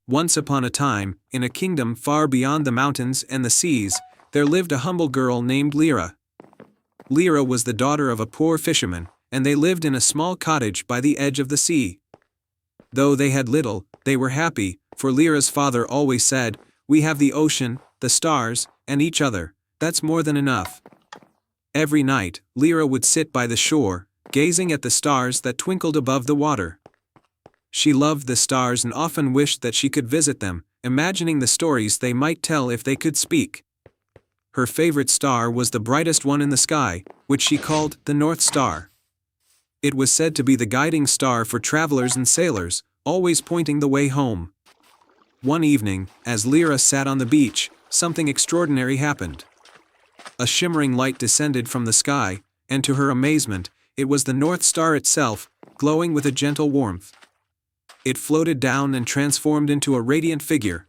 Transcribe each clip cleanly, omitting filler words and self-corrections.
Once upon a time, in a kingdom far beyond the mountains and the seas, there lived a humble girl named Lira. Lira was the daughter of a poor fisherman, and they lived in a small cottage by the edge of the sea. Though they had little, they were happy, for Lira's father always said, "We have the ocean, the stars, and each other, that's more than enough." Every night, Lira would sit by the shore, gazing at the stars that twinkled above the water. She loved the stars and often wished that she could visit them, imagining the stories they might tell if they could speak. Her favorite star was the brightest one in the sky, which she called the North Star. It was said to be the guiding star for travelers and sailors, always pointing the way home. One evening, as Lira sat on the beach, something extraordinary happened. A shimmering light descended from the sky, and to her amazement, it was the North Star itself, glowing with a gentle warmth. It floated down and transformed into a radiant figure.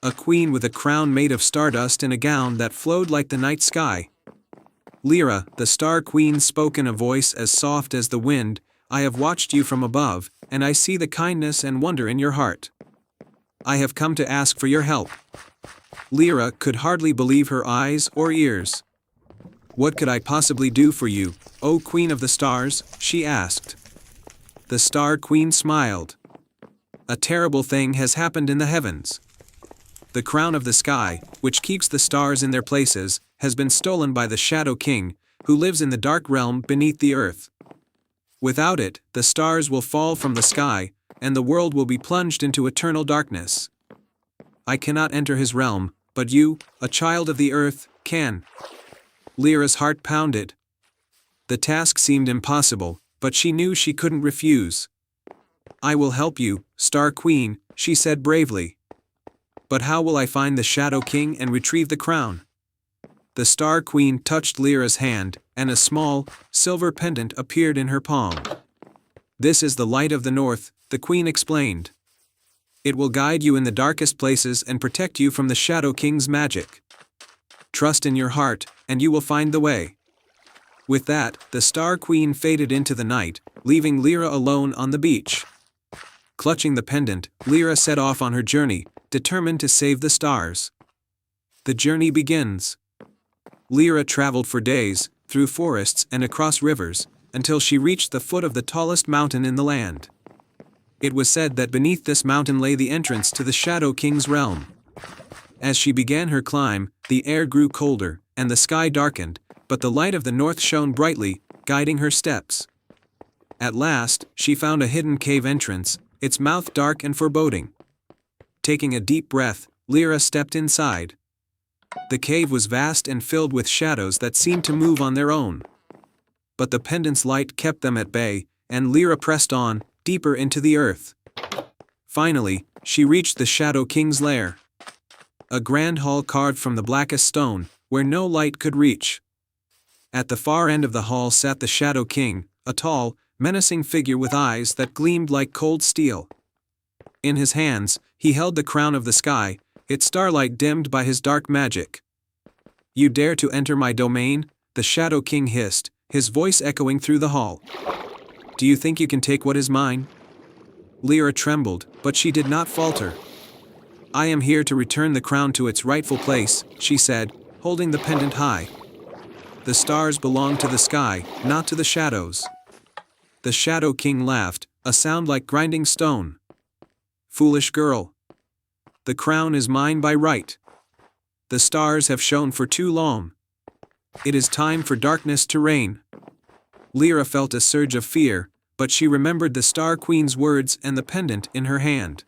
A queen with a crown made of stardust and a gown that flowed like the night sky. Lira, the Star Queen, spoke in a voice as soft as the wind, "I have watched you from above, and I see the kindness and wonder in your heart. I have come to ask for your help." Lira could hardly believe her eyes or ears. "What could I possibly do for you, O Queen of the Stars?" she asked. The Star Queen smiled. "A terrible thing has happened in the heavens. The crown of the sky, which keeps the stars in their places, has been stolen by the Shadow King, who lives in the dark realm beneath the earth. Without it, the stars will fall from the sky, and the world will be plunged into eternal darkness. I cannot enter his realm, but you, a child of the earth, can." Lyra's heart pounded. The task seemed impossible, but she knew she couldn't refuse. "I will help you, Star Queen," she said bravely. "But how will I find the Shadow King and retrieve the crown?" The Star Queen touched Lyra's hand, and a small, silver pendant appeared in her palm. "This is the light of the north," the Queen explained. "It will guide you in the darkest places and protect you from the Shadow King's magic. Trust in your heart, and you will find the way." With that, the Star Queen faded into the night, leaving Lira alone on the beach. Clutching the pendant, Lira set off on her journey, determined to save the stars. The journey begins. Lira traveled for days, through forests and across rivers, until she reached the foot of the tallest mountain in the land. It was said that beneath this mountain lay the entrance to the Shadow King's realm. As she began her climb, the air grew colder, and the sky darkened, but the light of the north shone brightly, guiding her steps. At last, she found a hidden cave entrance, its mouth dark and foreboding. Taking a deep breath, Lira stepped inside. The cave was vast and filled with shadows that seemed to move on their own. But the pendant's light kept them at bay, and Lira pressed on, deeper into the earth. Finally, she reached the Shadow King's lair. A grand hall carved from the blackest stone, where no light could reach. At the far end of the hall sat the Shadow King, a tall, menacing figure with eyes that gleamed like cold steel. In his hands, he held the crown of the sky, its starlight dimmed by his dark magic. "You dare to enter my domain?" the Shadow King hissed, his voice echoing through the hall. "Do you think you can take what is mine?" Lira trembled, but she did not falter. "I am here to return the crown to its rightful place," she said, holding the pendant high. "The stars belong to the sky, not to the shadows." The Shadow King laughed, a sound like grinding stone. "Foolish girl. The crown is mine by right. The stars have shone for too long. It is time for darkness to reign." Lira felt a surge of fear, but she remembered the Star Queen's words and the pendant in her hand.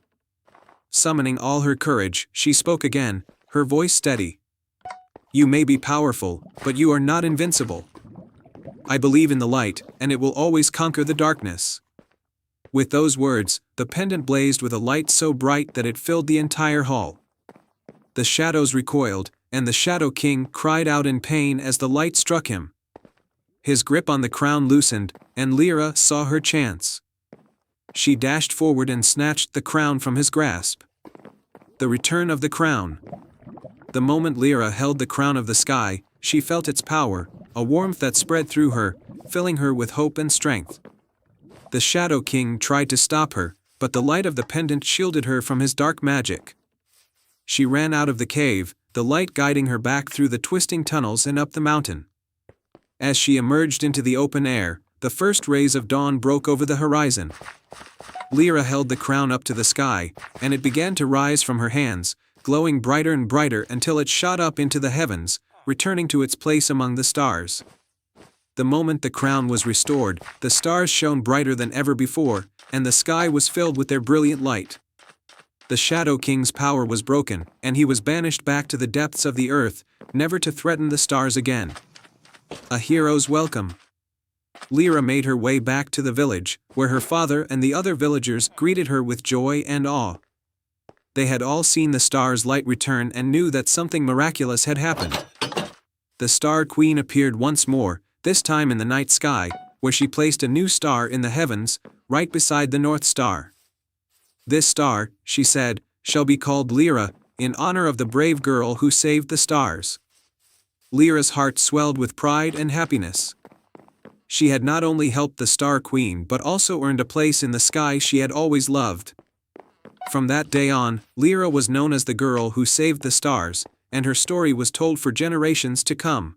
Summoning all her courage, she spoke again, her voice steady. "You may be powerful, but you are not invincible. I believe in the light, and it will always conquer the darkness." With those words, the pendant blazed with a light so bright that it filled the entire hall. The shadows recoiled, and the Shadow King cried out in pain as the light struck him. His grip on the crown loosened, and Lira saw her chance. She dashed forward and snatched the crown from his grasp. The return of the crown. The moment Lira held the crown of the sky, she felt its power, a warmth that spread through her, filling her with hope and strength. The Shadow King tried to stop her, but the light of the pendant shielded her from his dark magic. She ran out of the cave, the light guiding her back through the twisting tunnels and up the mountain. As she emerged into the open air, the first rays of dawn broke over the horizon. Lira held the crown up to the sky, and it began to rise from her hands, glowing brighter and brighter until it shot up into the heavens, returning to its place among the stars. The moment the crown was restored, the stars shone brighter than ever before, and the sky was filled with their brilliant light. The Shadow King's power was broken, and he was banished back to the depths of the earth, never to threaten the stars again. A hero's welcome. Lira made her way back to the village, where her father and the other villagers greeted her with joy and awe. They had all seen the star's light return and knew that something miraculous had happened. The Star Queen appeared once more, this time in the night sky, where she placed a new star in the heavens, right beside the North Star. "This star," she said, "shall be called Lira, in honor of the brave girl who saved the stars." Lira's heart swelled with pride and happiness. She had not only helped the Star Queen but also earned a place in the sky she had always loved. From that day on, Lira was known as the girl who saved the stars, and her story was told for generations to come.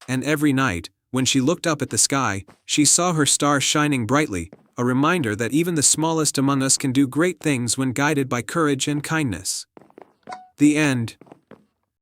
And every night, when she looked up at the sky, she saw her star shining brightly, a reminder that even the smallest among us can do great things when guided by courage and kindness. The end.